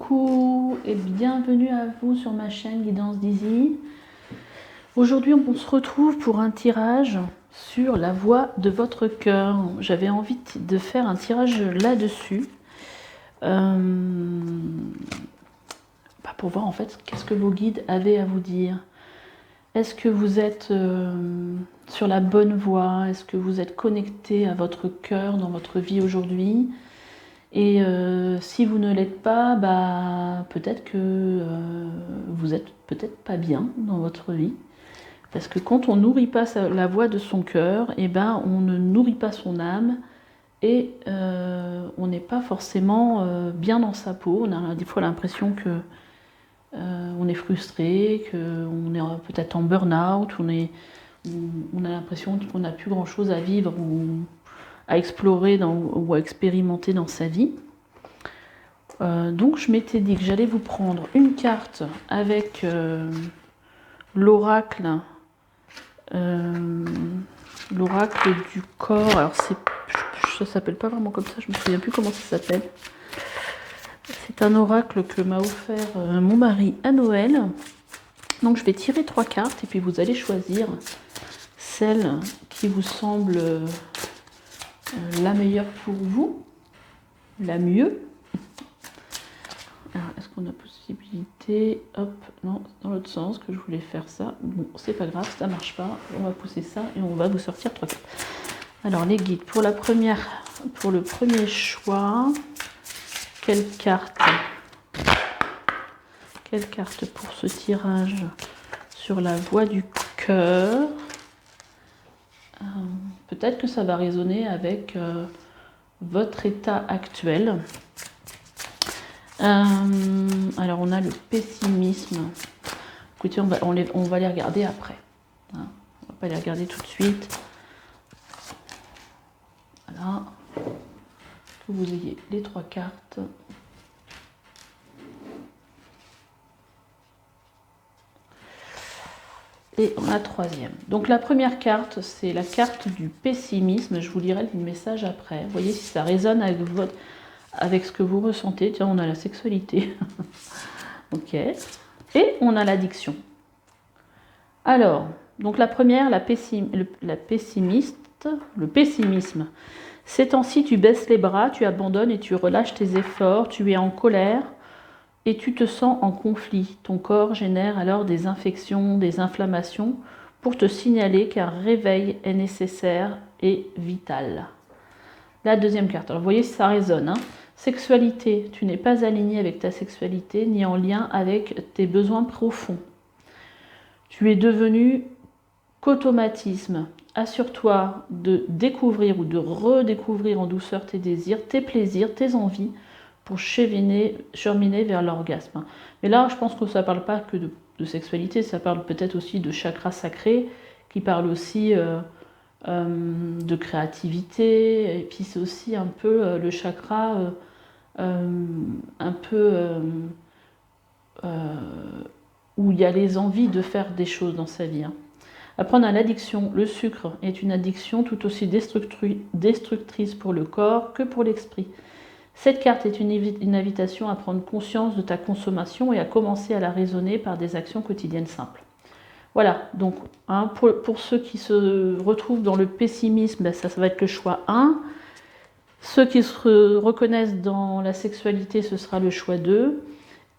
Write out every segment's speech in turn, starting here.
Coucou et bienvenue à vous sur ma chaîne Guidance Dizzy. Aujourd'hui on se retrouve pour un tirage sur la voix de votre cœur. J'avais envie de faire un tirage là-dessus pour voir en fait qu'est-ce que vos guides avaient à vous dire. Est-ce que vous êtes sur la bonne voie? Est-ce que vous êtes connecté à votre cœur dans votre vie aujourd'hui? Et si vous ne l'êtes pas, peut-être que vous êtes peut-être pas bien dans votre vie. Parce que quand on nourrit pas la voix de son cœur, on ne nourrit pas son âme et on n'est pas forcément bien dans sa peau. On a des fois l'impression que on est frustré, qu'on est peut-être en burn-out, on a l'impression qu'on n'a plus grand-chose à vivre ou à explorer ou à expérimenter dans sa vie. Donc je m'étais dit que j'allais vous prendre une carte avec l'oracle du corps. Alors ça s'appelle pas vraiment comme ça, je me souviens plus comment ça s'appelle. C'est un oracle que m'a offert mon mari à Noël. Donc je vais tirer 3 cartes et puis vous allez choisir celle qui vous semble la meilleure pour vous, la mieux. Alors, est-ce qu'on a possibilité? Hop, non, dans l'autre sens que je voulais faire ça. Bon, c'est pas grave, ça marche pas. On va pousser ça et on va vous sortir 3 cartes. Alors, les guides, pour le premier choix, quelle carte pour ce tirage sur la voix du cœur? Peut-être que ça va résonner avec votre état actuel. Alors on a le pessimisme. Écoutez, on va les regarder après. Hein, on va pas les regarder tout de suite. Voilà. Que vous ayez les 3 cartes. Et on a la troisième. Donc la première carte, c'est la carte du pessimisme. Je vous lirai le message après. Vous voyez si ça résonne avec ce que vous ressentez. Tiens, on a la sexualité. Ok. Et on a l'addiction. Alors, donc la première, le pessimisme. Ces temps-ci, tu baisses les bras, tu abandonnes et tu relâches tes efforts, tu es en colère et tu te sens en conflit. Ton corps génère alors des infections, des inflammations pour te signaler qu'un réveil est nécessaire et vital. La deuxième carte. Alors, vous voyez si ça résonne. Hein. Sexualité. Tu n'es pas aligné avec ta sexualité ni en lien avec tes besoins profonds. Tu es devenu qu'automatisme. Assure-toi de découvrir ou de redécouvrir en douceur tes désirs, tes plaisirs, tes envies pour cheminer vers l'orgasme. Mais là, je pense que ça ne parle pas que de sexualité, ça parle peut-être aussi de chakra sacré, qui parle aussi de créativité, et puis c'est aussi un peu le chakra où il y a les envies de faire des choses dans sa vie. Hein. Après, on a l'addiction. Le sucre est une addiction tout aussi destructrice pour le corps que pour l'esprit. Cette carte est une invitation à prendre conscience de ta consommation et à commencer à la raisonner par des actions quotidiennes simples. Voilà, donc hein, pour ceux qui se retrouvent dans le pessimisme, ça va être le choix 1. Ceux qui se reconnaissent dans la sexualité, ce sera le choix 2.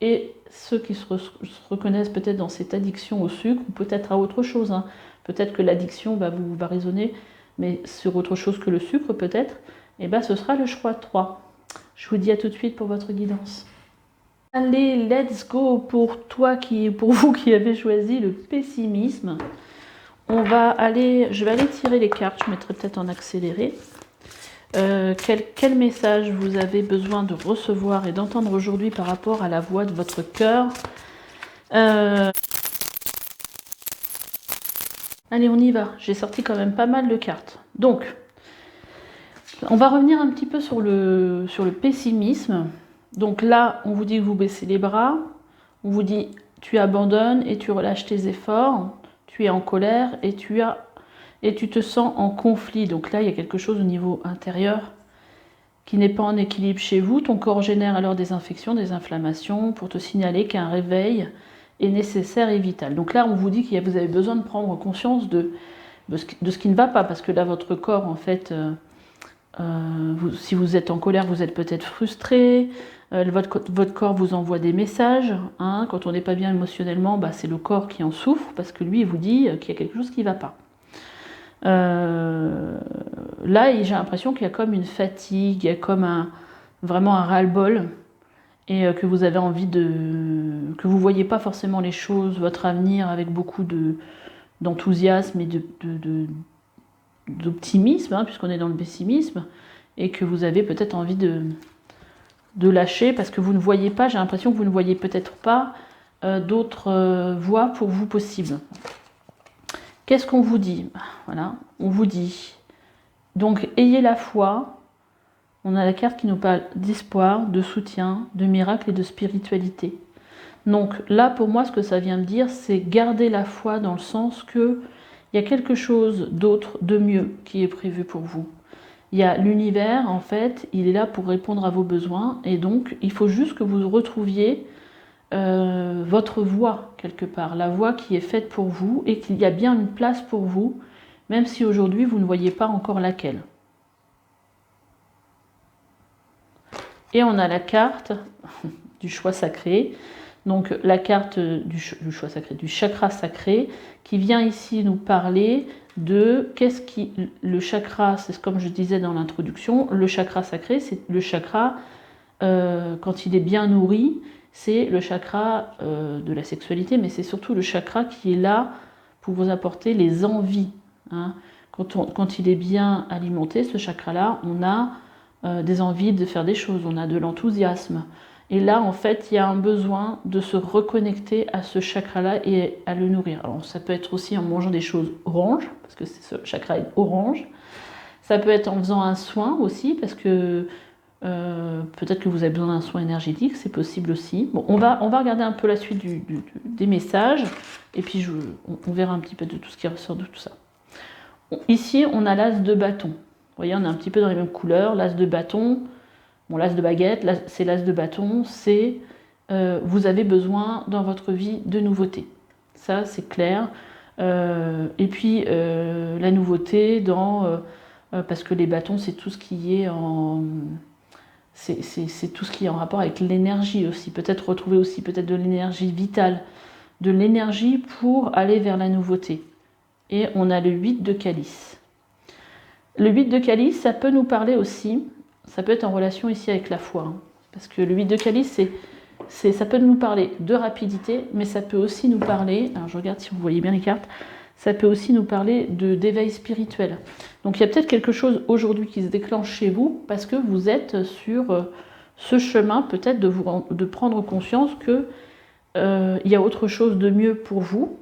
Et ceux qui se reconnaissent peut-être dans cette addiction au sucre, ou peut-être à autre chose, hein. Peut-être que l'addiction va résonner, mais sur autre chose que le sucre peut-être, ce sera le choix 3. Je vous dis à tout de suite pour votre guidance. Allez, let's go pour vous qui avez choisi le pessimisme. Je vais aller tirer les cartes, je mettrai peut-être en accéléré. Quel message vous avez besoin de recevoir et d'entendre aujourd'hui par rapport à la voix de votre cœur? Allez, on y va. J'ai sorti quand même pas mal de cartes. Donc, on va revenir un petit peu sur le pessimisme. Donc là, on vous dit que vous baissez les bras. On vous dit tu abandonnes et tu relâches tes efforts. Tu es en colère et tu te sens en conflit. Donc là, il y a quelque chose au niveau intérieur qui n'est pas en équilibre chez vous, ton corps génère alors des infections, des inflammations pour te signaler qu'un réveil est nécessaire et vital. Donc là, on vous dit que vous avez besoin de prendre conscience de ce qui ne va pas, parce que là, votre corps, en fait, si vous êtes en colère, vous êtes peut-être frustré, votre corps vous envoie des messages, hein, quand on n'est pas bien émotionnellement, c'est le corps qui en souffre, parce que lui, il vous dit qu'il y a quelque chose qui ne va pas. Là, j'ai l'impression qu'il y a comme une fatigue, il y a comme vraiment un ras-le-bol, et que vous avez envie que vous ne voyez pas forcément les choses, votre avenir avec beaucoup d'enthousiasme et d'optimisme, hein, puisqu'on est dans le pessimisme, et que vous avez peut-être envie de lâcher, parce que vous ne voyez pas, j'ai l'impression que vous ne voyez peut-être pas d'autres voies pour vous possibles. Qu'est-ce qu'on vous dit? Voilà, on vous dit, donc ayez la foi, on a la carte qui nous parle d'espoir, de soutien, de miracle et de spiritualité. Donc là, pour moi, ce que ça vient me dire, c'est garder la foi dans le sens que il y a quelque chose d'autre, de mieux, qui est prévu pour vous. Il y a l'univers, en fait, il est là pour répondre à vos besoins, et donc il faut juste que vous retrouviez votre voie, quelque part, la voie qui est faite pour vous, et qu'il y a bien une place pour vous, même si aujourd'hui vous ne voyez pas encore laquelle. Et on a la carte du choix sacré, donc la carte du choix sacré, du chakra sacré, qui vient ici nous parler de le chakra, c'est comme je disais dans l'introduction, le chakra sacré, c'est le chakra, quand il est bien nourri, c'est le chakra de la sexualité, mais c'est surtout le chakra qui est là pour vous apporter les envies. Hein. Quand il est bien alimenté, ce chakra-là, on a des envies de faire des choses, on a de l'enthousiasme. Et là, en fait, il y a un besoin de se reconnecter à ce chakra-là et à le nourrir. Alors, ça peut être aussi en mangeant des choses oranges, parce que ce chakra est orange. Ça peut être en faisant un soin aussi, parce que peut-être que vous avez besoin d'un soin énergétique, c'est possible aussi. Bon, on va regarder un peu la suite des messages, et puis on verra un petit peu de tout ce qui ressort de tout ça. Ici, on a l'as de bâton. Vous voyez, on est un petit peu dans les mêmes couleurs. L'as de bâton, bon, l'as de baguette, c'est l'as de bâton, c'est vous avez besoin dans votre vie de nouveautés. Ça, c'est clair. Et puis, la nouveauté parce que les bâtons, c'est tout ce qui est c'est tout ce qui est en rapport avec l'énergie aussi. Peut-être retrouver aussi peut-être de l'énergie vitale, de l'énergie pour aller vers la nouveauté. Et on a le 8 de calice. Le 8 de calice, ça peut nous parler aussi, ça peut être en relation ici avec la foi. Hein, parce que le 8 de calice, ça peut nous parler de rapidité, mais ça peut aussi nous parler, alors je regarde si vous voyez bien les cartes, ça peut aussi nous parler d'éveil spirituel. Donc il y a peut-être quelque chose aujourd'hui qui se déclenche chez vous, parce que vous êtes sur ce chemin peut-être de prendre conscience que il y a autre chose de mieux pour vous,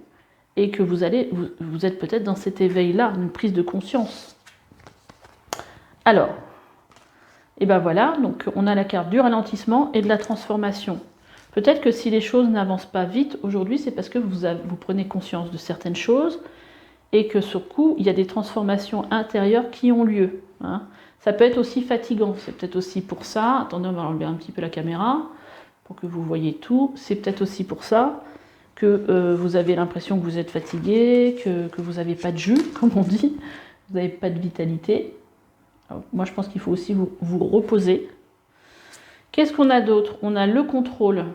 et que vous êtes peut-être dans cet éveil-là, une prise de conscience. Alors, et ben voilà, donc on a la carte du ralentissement et de la transformation. Peut-être que si les choses n'avancent pas vite aujourd'hui, c'est parce que vous prenez conscience de certaines choses et que sur le coup, il y a des transformations intérieures qui ont lieu. Hein. Ça peut être aussi fatigant, c'est peut-être aussi pour ça. Attendez, on va enlever un petit peu la caméra pour que vous voyez tout. C'est peut-être aussi pour ça que vous avez l'impression que vous êtes fatigué, que vous n'avez pas de jus, comme on dit, vous n'avez pas de vitalité. Alors, moi, je pense qu'il faut aussi vous reposer. Qu'est-ce qu'on a d'autre? On a le contrôle.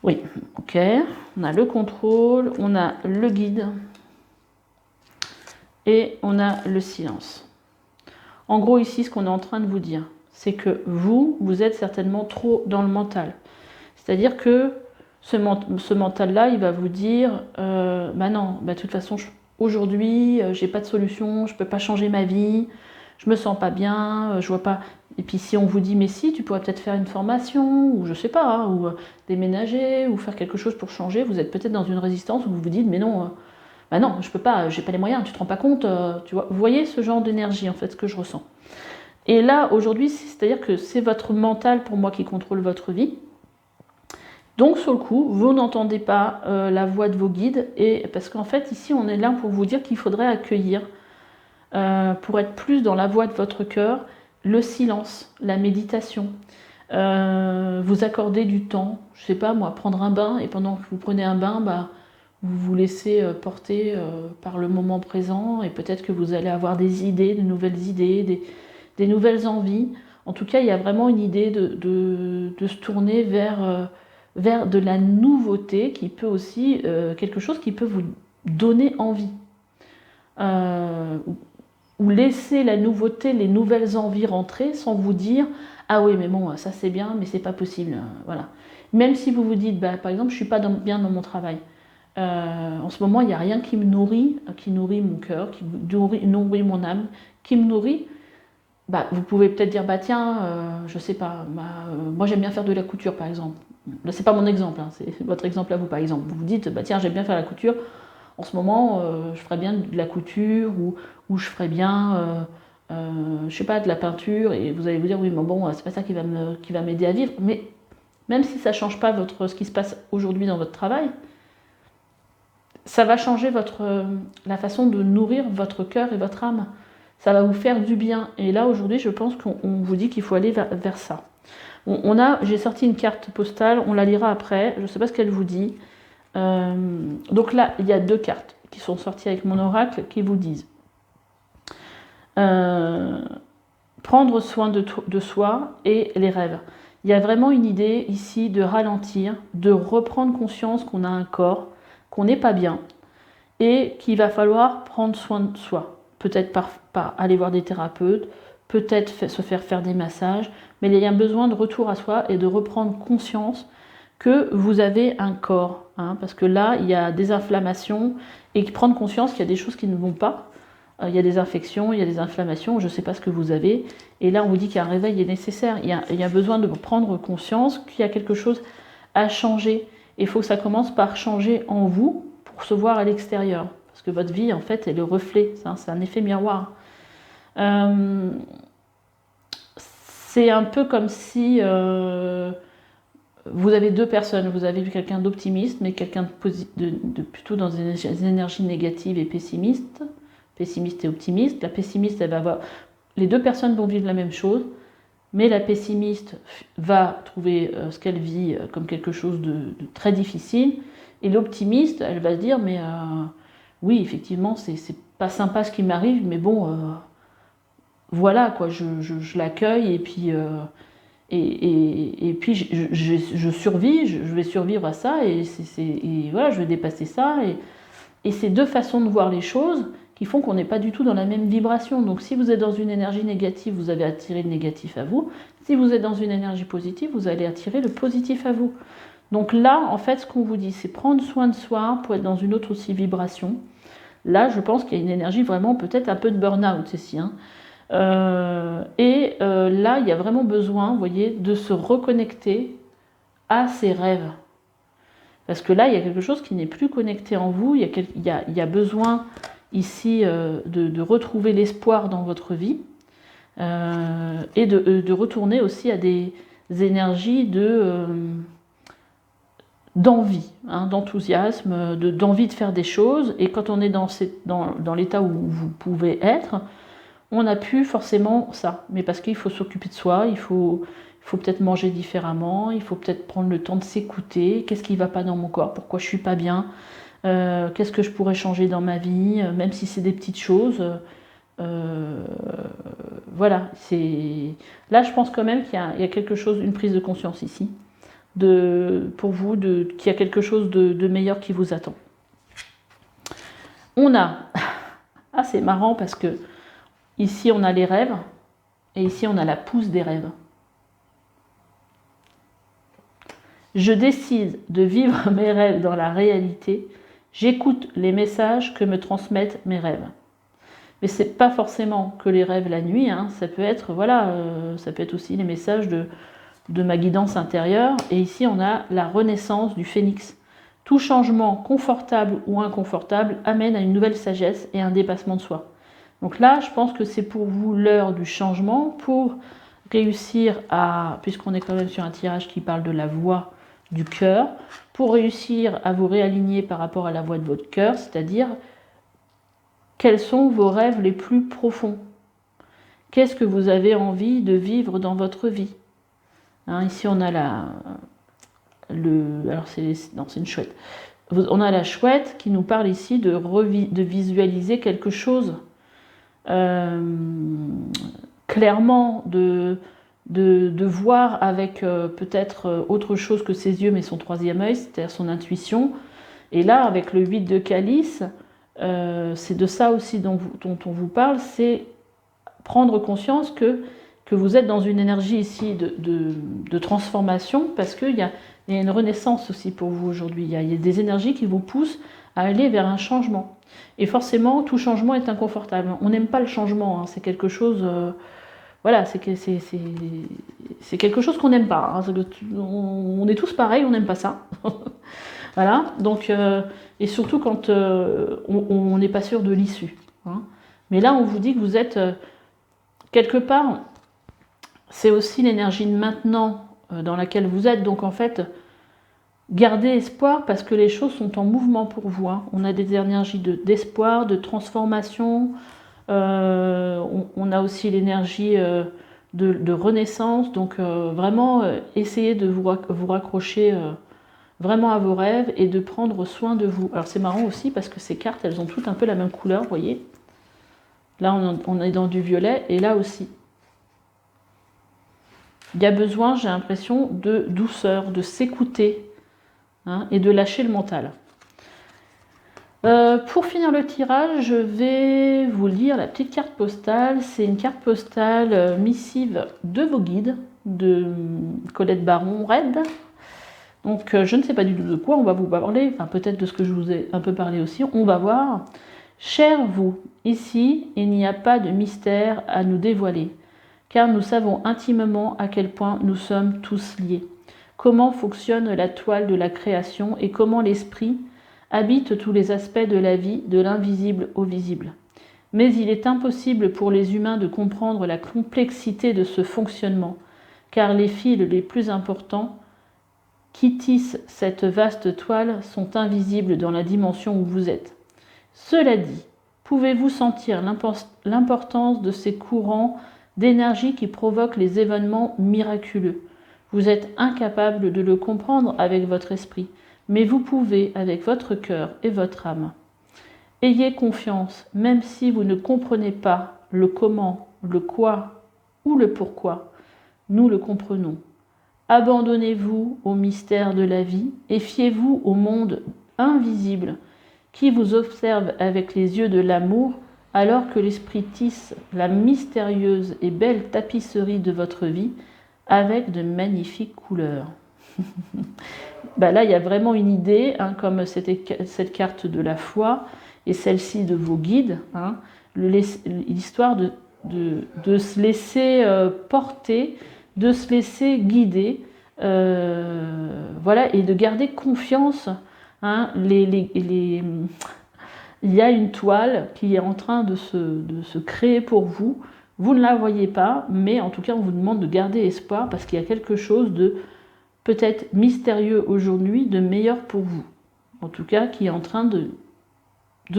Oui, ok. On a le contrôle, on a le guide et on a le silence. En gros, ici, ce qu'on est en train de vous dire, c'est que vous êtes certainement trop dans le mental. C'est-à-dire que ce mental-là, il va vous dire non, de toute façon, aujourd'hui, j'ai pas de solution, je peux pas changer ma vie, je me sens pas bien, je vois pas. Et puis si on vous dit mais si, tu pourrais peut-être faire une formation, ou je sais pas, hein, ou déménager, ou faire quelque chose pour changer, vous êtes peut-être dans une résistance où vous vous dites mais non, non, je peux pas, j'ai pas les moyens, tu te rends pas compte, tu vois. Vous voyez ce genre d'énergie en fait, ce que je ressens. Et là, aujourd'hui, c'est-à-dire que c'est votre mental pour moi qui contrôle votre vie. Donc sur le coup, vous n'entendez pas la voix de vos guides, et parce qu'en fait ici on est là pour vous dire qu'il faudrait accueillir, pour être plus dans la voix de votre cœur, le silence, la méditation, vous accorder du temps, je sais pas moi, prendre un bain, et pendant que vous prenez un bain, bah, vous vous laissez porter par le moment présent, et peut-être que vous allez avoir des idées, des nouvelles envies. En tout cas, il y a vraiment une idée de se tourner vers de la nouveauté qui peut aussi, quelque chose qui peut vous donner envie. Ou laisser la nouveauté, les nouvelles envies rentrer sans vous dire ah oui mais bon ça c'est bien mais c'est pas possible, voilà. Même si vous vous dites bah, par exemple je suis pas bien dans mon travail, en ce moment il n'y a rien qui nourrit mon cœur, qui nourrit mon âme, qui me nourrit, bah, vous pouvez peut-être dire bah tiens je sais pas, bah, moi j'aime bien faire de la couture par exemple. Là c'est pas mon exemple, hein, c'est votre exemple à vous par exemple. Vous vous dites bah tiens j'aime bien faire la couture. En ce moment, je ferais bien de la couture ou je ferais bien, je sais pas, de la peinture. Et vous allez vous dire, oui, mais bon, c'est pas ça qui va m'aider à vivre. Mais même si ça ne change pas ce qui se passe aujourd'hui dans votre travail, ça va changer la façon de nourrir votre cœur et votre âme. Ça va vous faire du bien. Et là, aujourd'hui, je pense qu'on vous dit qu'il faut aller vers ça. J'ai sorti une carte postale, on la lira après. Je ne sais pas ce qu'elle vous dit. Donc là, il y a 2 cartes qui sont sorties avec mon oracle qui vous disent prendre soin de soi et les rêves. Il y a vraiment une idée ici de ralentir, de reprendre conscience qu'on a un corps, qu'on n'est pas bien et qu'il va falloir prendre soin de soi. Peut-être par aller voir des thérapeutes, peut-être se faire des massages, mais il y a un besoin de retour à soi et de reprendre conscience que vous avez un corps, hein, parce que là, il y a des inflammations, et prendre conscience qu'il y a des choses qui ne vont pas, il y a des infections, il y a des inflammations, je ne sais pas ce que vous avez, et là on vous dit qu'un réveil est nécessaire, il y a besoin de prendre conscience qu'il y a quelque chose à changer, et il faut que ça commence par changer en vous, pour se voir à l'extérieur, parce que votre vie en fait est le reflet, c'est un effet miroir. C'est un peu comme si... vous avez 2 personnes, vous avez quelqu'un d'optimiste, mais quelqu'un de plutôt dans des énergies négatives et pessimiste et optimiste. La pessimiste, elle va avoir... Les 2 personnes vont vivre la même chose, mais la pessimiste va trouver ce qu'elle vit comme quelque chose de très difficile, et l'optimiste, elle va se dire, mais oui, effectivement, c'est pas sympa ce qui m'arrive, mais bon, voilà, quoi, je l'accueille, et puis... Et puis je survis, je vais survivre à ça, et voilà, je vais dépasser ça. Et c'est 2 façons de voir les choses qui font qu'on n'est pas du tout dans la même vibration. Donc si vous êtes dans une énergie négative, vous allez attirer le négatif à vous. Si vous êtes dans une énergie positive, vous allez attirer le positif à vous. Donc là, en fait, ce qu'on vous dit, c'est prendre soin de soi pour être dans une autre aussi vibration. Là, je pense qu'il y a une énergie vraiment, peut-être un peu de burn-out, ceci, hein. Là, il y a vraiment besoin, vous voyez, de se reconnecter à ses rêves. Parce que là, il y a quelque chose qui n'est plus connecté en vous. Il y a besoin ici de retrouver l'espoir dans votre vie et de retourner aussi à des énergies d'envie, hein, d'enthousiasme, d'envie de faire des choses. Et quand on est dans l'état où vous pouvez être, on n'a plus forcément ça, mais parce qu'il faut s'occuper de soi, il faut peut-être manger différemment, il faut peut-être prendre le temps de s'écouter, qu'est-ce qui ne va pas dans mon corps, pourquoi je ne suis pas bien, qu'est-ce que je pourrais changer dans ma vie, même si c'est des petites choses. Voilà, là je pense quand même qu'il y a quelque chose, une prise de conscience ici, pour vous, qu'il y a quelque chose de meilleur qui vous attend. On a, c'est marrant parce que ici, on a les rêves, et ici, on a la pousse des rêves. Je décide de vivre mes rêves dans la réalité. J'écoute les messages que me transmettent mes rêves. Mais ce n'est pas forcément que les rêves la nuit, hein. Ça peut être, voilà, ça peut être aussi les messages de ma guidance intérieure. Et ici, on a la renaissance du phénix. Tout changement, confortable ou inconfortable, amène à une nouvelle sagesse et un dépassement de soi. Donc là, je pense que c'est pour vous l'heure du changement, pour réussir à, puisqu'on est quand même sur un tirage qui parle de la voix du cœur, pour réussir à vous réaligner par rapport à la voix de votre cœur, c'est-à-dire quels sont vos rêves les plus profonds, Qu'est-ce que vous avez envie de vivre dans votre vie? Hein, ici, on a alors c'est une chouette. On a la chouette qui nous parle ici de visualiser quelque chose clairement, de voir avec peut-être autre chose que ses yeux, mais son troisième œil, c'est-à-dire son intuition. Et là, avec le 8 de calice, c'est de ça aussi dont on vous parle, c'est prendre conscience que vous êtes dans une énergie ici de transformation, parce qu'il y a une renaissance aussi pour vous aujourd'hui. Il y a des énergies qui vous poussent à aller vers un changement. Et forcément, tout changement est inconfortable. On n'aime pas le changement, hein. C'est quelque chose... voilà, c'est quelque chose qu'on n'aime pas. Hein. On est tous pareils, on n'aime pas ça. Voilà, donc... et surtout quand on n'est pas sûr de l'issue. Hein. Mais là, on vous dit que vous êtes... quelque part, c'est aussi l'énergie de maintenant dans laquelle vous êtes. Donc en fait, gardez espoir parce que les choses sont en mouvement pour vous. Hein. On a des énergies d'espoir, de transformation. On a aussi l'énergie de renaissance. Donc vraiment, essayez de vous raccrocher vraiment à vos rêves et de prendre soin de vous. Alors c'est marrant aussi parce que ces cartes, elles ont toutes un peu la même couleur, vous voyez. Là, on est dans du violet et là aussi. Il y a besoin, j'ai l'impression, de douceur, de s'écouter hein, et de lâcher le mental. Pour finir le tirage, je vais vous lire la petite carte postale. C'est une carte postale missive de vos guides, de Colette Baron Red. Donc je ne sais pas du tout de quoi on va vous parler, enfin peut-être de ce que je vous ai un peu parlé aussi, on va voir. Cher vous, ici, il n'y a pas de mystère à nous dévoiler, car nous savons intimement à quel point nous sommes tous liés. Comment fonctionne la toile de la création et comment l'esprit habite tous les aspects de la vie, de l'invisible au visible. Mais il est impossible pour les humains de comprendre la complexité de ce fonctionnement, car les fils les plus importants qui tissent cette vaste toile sont invisibles dans la dimension où vous êtes. Cela dit, pouvez-vous sentir l'importance de ces courants d'énergie qui provoquent les événements miraculeux? Vous êtes incapable de le comprendre avec votre esprit, mais vous pouvez avec votre cœur et votre âme. Ayez confiance, même si vous ne comprenez pas le comment, le quoi ou le pourquoi. Nous le comprenons. Abandonnez-vous au mystère de la vie et fiez-vous au monde invisible qui vous observe avec les yeux de l'amour, alors que l'esprit tisse la mystérieuse et belle tapisserie de votre vie avec de magnifiques couleurs. Là, il y a vraiment une idée, hein, comme cette carte de la foi et celle-ci de vos guides, hein, l'histoire de se laisser porter, de se laisser guider, voilà, et de garder confiance. Hein, il y a une toile qui est en train de se créer pour vous. Vous ne la voyez pas, mais en tout cas, on vous demande de garder espoir parce qu'il y a quelque chose de peut-être mystérieux aujourd'hui, de meilleur pour vous. En tout cas, qui est en train de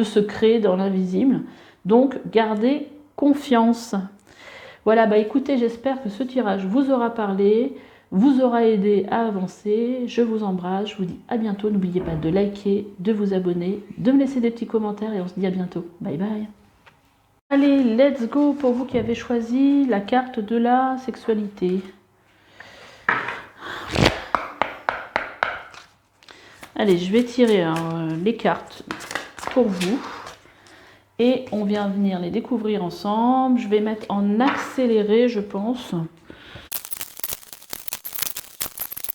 se créer dans l'invisible. Donc, gardez confiance. Voilà, écoutez, j'espère que ce tirage vous aura parlé, vous aura aidé à avancer. Je vous embrasse, je vous dis à bientôt. N'oubliez pas de liker, de vous abonner, de me laisser des petits commentaires et on se dit à bientôt. Bye bye. Allez, let's go pour vous qui avez choisi la carte de la sexualité. Allez, je vais tirer les cartes pour vous. Et on vient venir les découvrir ensemble. Je vais mettre en accéléré, je pense.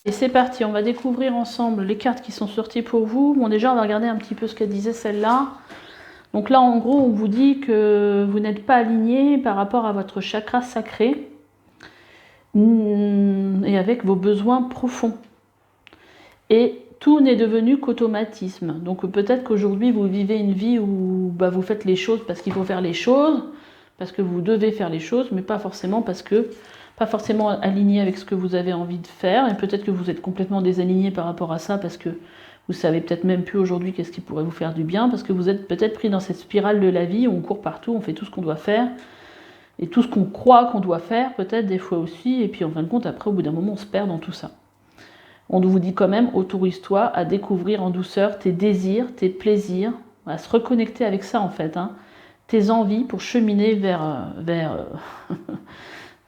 Et c'est parti, on va découvrir ensemble les cartes qui sont sorties pour vous. Bon, déjà, on va regarder un petit peu ce qu'elle disait celle-là. Donc là, en gros, on vous dit que vous n'êtes pas aligné par rapport à votre chakra sacré et avec vos besoins profonds. Et tout n'est devenu qu'automatisme. Donc peut-être qu'aujourd'hui, vous vivez une vie où vous faites les choses parce qu'il faut faire les choses, parce que vous devez faire les choses, mais pas forcément aligné avec ce que vous avez envie de faire. Et peut-être que vous êtes complètement désaligné par rapport à ça parce que vous savez peut-être même plus aujourd'hui qu'est-ce qui pourrait vous faire du bien, parce que vous êtes peut-être pris dans cette spirale de la vie où on court partout, on fait tout ce qu'on doit faire. et tout ce qu'on croit qu'on doit faire, peut-être des fois aussi, et puis en fin de compte, après, au bout d'un moment, on se perd dans tout ça. On vous dit quand même, autorise-toi à découvrir en douceur tes désirs, tes plaisirs, à se reconnecter avec ça en fait, hein, tes envies pour cheminer vers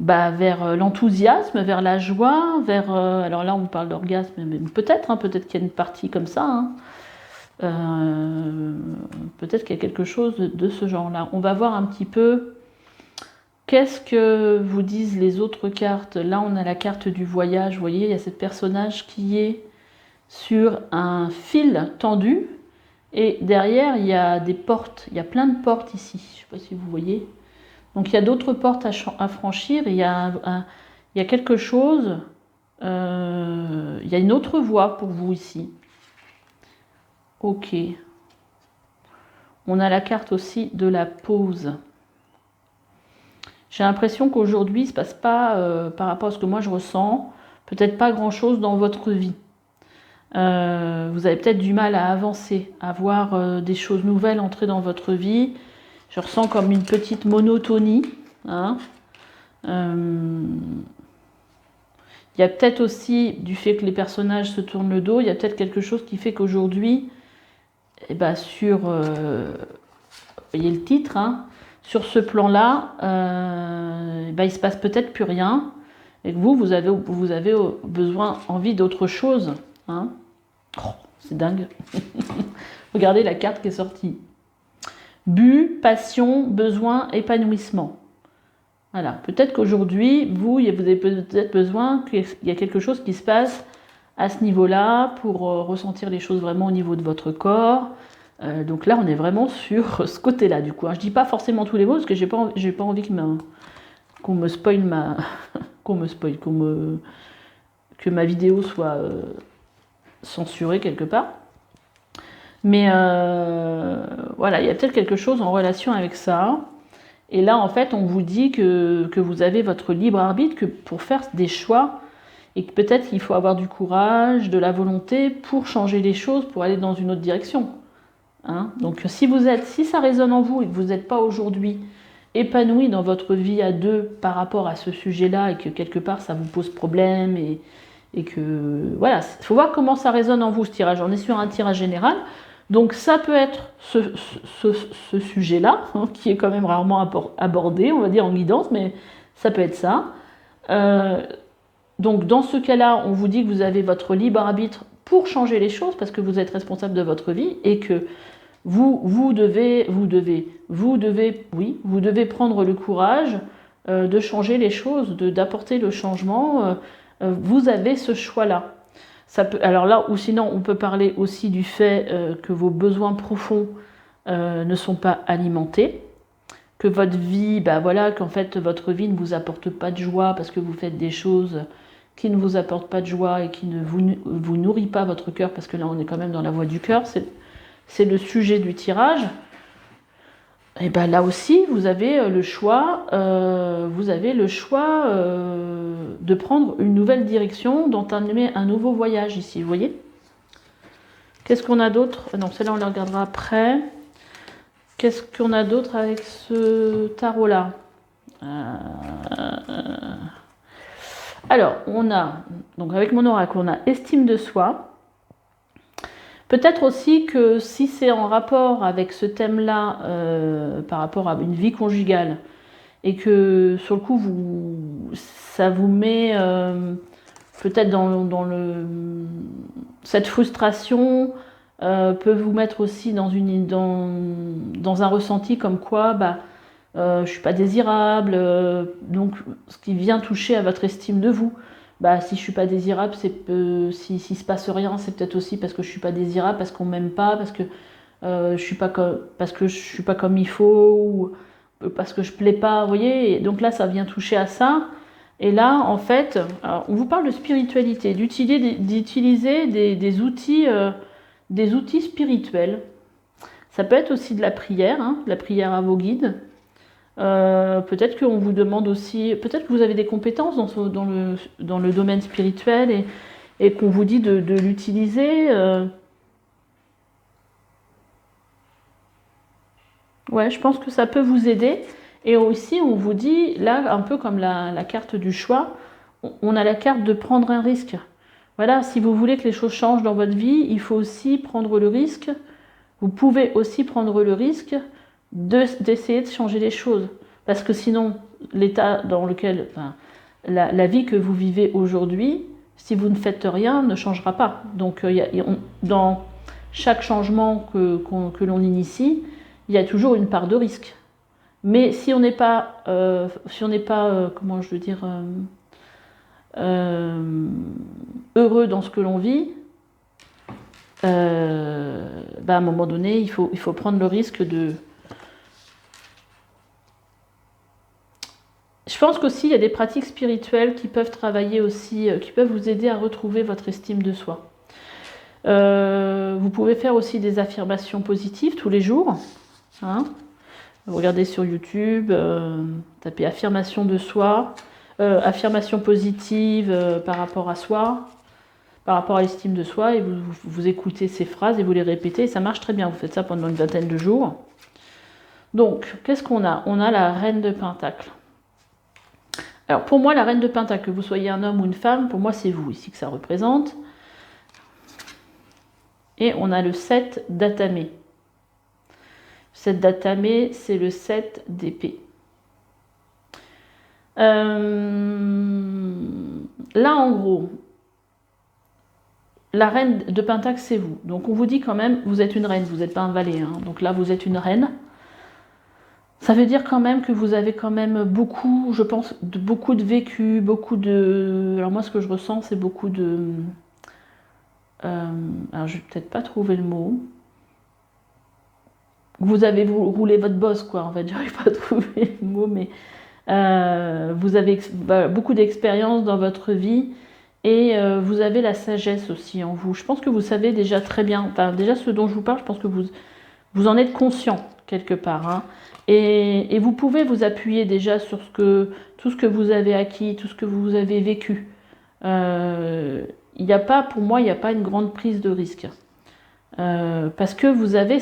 l'enthousiasme, vers la joie, alors là on vous parle d'orgasme, mais peut-être, hein, peut-être qu'il y a une partie comme ça, hein, peut-être qu'il y a quelque chose de ce genre-là. On va voir un petit peu qu'est-ce que vous disent les autres cartes. Là on a la carte du voyage, vous voyez, il y a ce personnage qui est sur un fil tendu, et derrière il y a des portes, il y a plein de portes ici, je ne sais pas si vous voyez. Donc il y a d'autres portes à franchir, et il y a quelque chose, il y a une autre voie pour vous ici. Ok. On a la carte aussi de la pause. J'ai l'impression qu'aujourd'hui, il ne se passe pas, par rapport à ce que moi je ressens, peut-être pas grand-chose dans votre vie. Vous avez peut-être du mal à avancer, à voir des choses nouvelles entrer dans votre vie. Je ressens comme une petite monotonie. Hein. Il y a peut-être aussi, du fait que les personnages se tournent le dos, il y a peut-être quelque chose qui fait qu'aujourd'hui, eh ben vous voyez le titre, hein, sur ce plan-là, il ne se passe peut-être plus rien, et que vous avez besoin, envie d'autre chose. Hein. Oh, c'est dingue. Regardez la carte qui est sortie. But, passion, besoin, épanouissement. Voilà. Peut-être qu'aujourd'hui, vous avez peut-être besoin qu'il y a quelque chose qui se passe à ce niveau-là pour ressentir les choses vraiment au niveau de votre corps. Donc là, on est vraiment sur ce côté-là, du coup. Je ne dis pas forcément tous les mots, parce que j'ai pas envie qu'on me spoil que ma vidéo soit censurée quelque part. Mais voilà, il y a peut-être quelque chose en relation avec ça. Et là, en fait, on vous dit que vous avez votre libre arbitre que pour faire des choix, et que peut-être qu'il faut avoir du courage, de la volonté pour changer les choses, pour aller dans une autre direction. Hein. Donc si ça résonne en vous et que vous n'êtes pas aujourd'hui épanoui dans votre vie à deux par rapport à ce sujet-là, et que quelque part ça vous pose problème, et que voilà, il faut voir comment ça résonne en vous ce tirage. On est sur un tirage général, donc ça peut être ce sujet-là, hein, qui est quand même rarement abordé, on va dire en guidance, mais ça peut être ça. Donc dans ce cas-là, on vous dit que vous avez votre libre arbitre pour changer les choses, parce que vous êtes responsable de votre vie, et que vous devez prendre le courage de changer les choses, d'apporter le changement. Vous avez ce choix-là. Alors là, ou sinon, on peut parler aussi du fait que vos besoins profonds ne sont pas alimentés, que votre vie, qu'en fait, votre vie ne vous apporte pas de joie parce que vous faites des choses qui ne vous apportent pas de joie et qui ne vous nourrit pas votre cœur, parce que là, on est quand même dans la voie du cœur. C'est le sujet du tirage. Et là aussi, vous avez le choix, de prendre une nouvelle direction, d'entamer un nouveau voyage ici, vous voyez. Qu'est-ce qu'on a d'autre? Non, celle-là, on la regardera après. Qu'est-ce qu'on a d'autre avec ce tarot-là? Alors, on a, donc avec mon oracle, on a estime de soi. Peut-être aussi que si c'est en rapport avec ce thème-là, par rapport à une vie conjugale, et que sur le coup, ça vous met peut-être cette frustration, peut vous mettre aussi dans un ressenti comme quoi je ne suis pas désirable, donc ce qui vient toucher à votre estime de vous. Si je suis pas désirable, s'il se passe rien, c'est peut-être aussi parce que je suis pas désirable, parce qu'on m'aime pas, parce que je suis pas comme il faut, ou parce que je plais pas, vous voyez. Et donc là, ça vient toucher à ça. Et là, en fait, on vous parle de spiritualité, d'utiliser des outils spirituels. Ça peut être aussi de la prière, hein, de la prière à vos guides. Peut-être qu'on vous demande aussi, peut-être que vous avez des compétences dans le domaine spirituel, et qu'on vous dit de l'utiliser. Ouais, je pense que ça peut vous aider. Et aussi, on vous dit, là, un peu comme la carte du choix, on a la carte de prendre un risque. Voilà, si vous voulez que les choses changent dans votre vie, il faut aussi prendre le risque. Vous pouvez aussi prendre le risque d'essayer de changer les choses. Parce que sinon, l'état dans lequel, enfin, la vie que vous vivez aujourd'hui, si vous ne faites rien, ne changera pas. Donc, dans chaque changement que l'on initie, il y a toujours une part de risque. Mais si on n'est pas, comment je veux dire, heureux dans ce que l'on vit, à un moment donné, il faut prendre le risque de... Je pense qu'aussi, il y a des pratiques spirituelles qui peuvent travailler aussi, qui peuvent vous aider à retrouver votre estime de soi. Vous pouvez faire aussi des affirmations positives tous les jours. Hein. Regardez sur YouTube, tapez affirmation de soi, affirmation positive par rapport à soi, par rapport à l'estime de soi, et vous écoutez ces phrases et vous les répétez, et ça marche très bien. Vous faites ça pendant une vingtaine de jours. Donc, qu'est-ce qu'on a? On a la reine de Pentacle. Alors, pour moi, la reine de Pentacle, que vous soyez un homme ou une femme, pour moi, c'est vous ici que ça représente. Et on a le 7 d'Atamé. 7 d'Atamé, c'est le 7 d'épée. Là, en gros, la reine de Pentacle, c'est vous. Donc, on vous dit quand même, vous êtes une reine, vous n'êtes pas un valet. Hein. Donc là, vous êtes une reine. Ça veut dire quand même que vous avez quand même beaucoup, je pense, beaucoup de vécu, beaucoup de... Alors moi, ce que je ressens, c'est beaucoup de... alors, je vais peut-être pas trouver le mot. Vous avez roulé votre bosse, quoi. En fait, j'arrive pas à trouver le mot, mais vous avez beaucoup d'expérience dans votre vie et vous avez la sagesse aussi en vous. Je pense que vous savez déjà très bien, enfin déjà ce dont je vous parle, je pense que vous en êtes conscient quelque part. Hein. Et vous pouvez vous appuyer déjà sur tout ce que vous avez acquis, tout ce que vous avez vécu. Pour moi, il n'y a pas une grande prise de risque. Parce que vous avez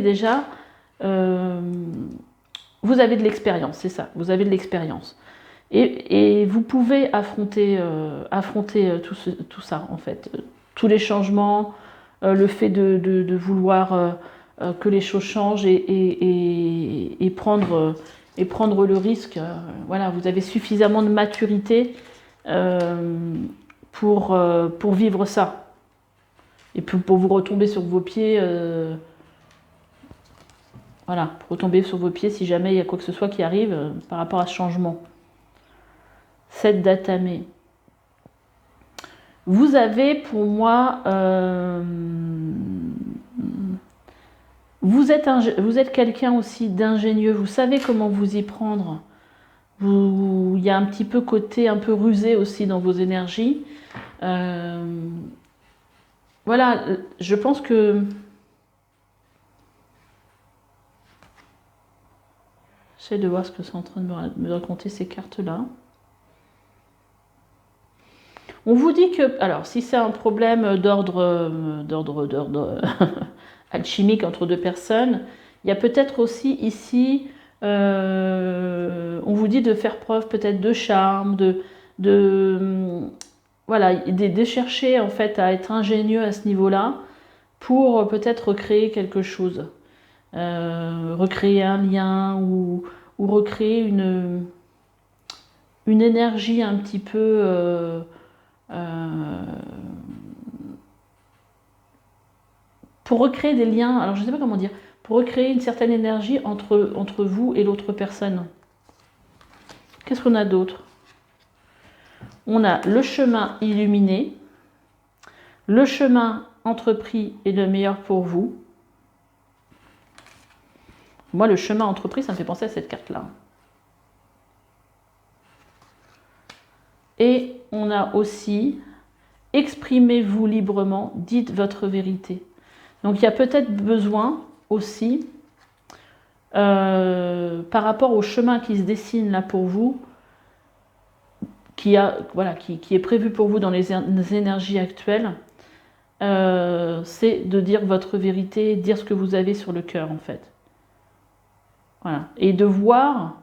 déjà... vous avez de l'expérience, c'est ça, vous avez de l'expérience. Et vous pouvez affronter tout ça, en fait. Tous les changements, le fait de vouloir que les choses changent et prendre le risque. Voilà, vous avez suffisamment de maturité pour vivre ça. Et pour vous retomber sur vos pieds... Voilà, pour retomber sur vos pieds si jamais il y a quoi que ce soit qui arrive par rapport à ce changement. 7 d'Atamé. Vous avez pour moi... vous êtes quelqu'un aussi d'ingénieux. Vous savez comment vous y prendre. Il y a un petit peu côté un peu rusé aussi dans vos énergies. Voilà, je pense que... J'essaie de voir ce que c'est en train de me raconter ces cartes-là. On vous dit que, alors, si c'est un problème d'ordre alchimique entre deux personnes, il y a peut-être aussi ici, on vous dit de faire preuve peut-être de charme, voilà, de chercher en fait à être ingénieux à ce niveau-là pour peut-être recréer quelque chose. Recréer un lien ou recréer une énergie un petit peu pour recréer des liens, alors je ne sais pas comment dire, pour recréer une certaine énergie entre vous et l'autre personne. Qu'est-ce qu'on a d'autre? On a le chemin illuminé, le chemin entrepris est le meilleur pour vous. Moi, le chemin entrepris, ça me fait penser à cette carte-là. Et on a aussi, exprimez-vous librement, dites votre vérité. Donc, il y a peut-être besoin aussi, par rapport au chemin qui se dessine là pour vous, qui est prévu pour vous dans les énergies actuelles, c'est de dire votre vérité, dire ce que vous avez sur le cœur, en fait. Voilà. Et de voir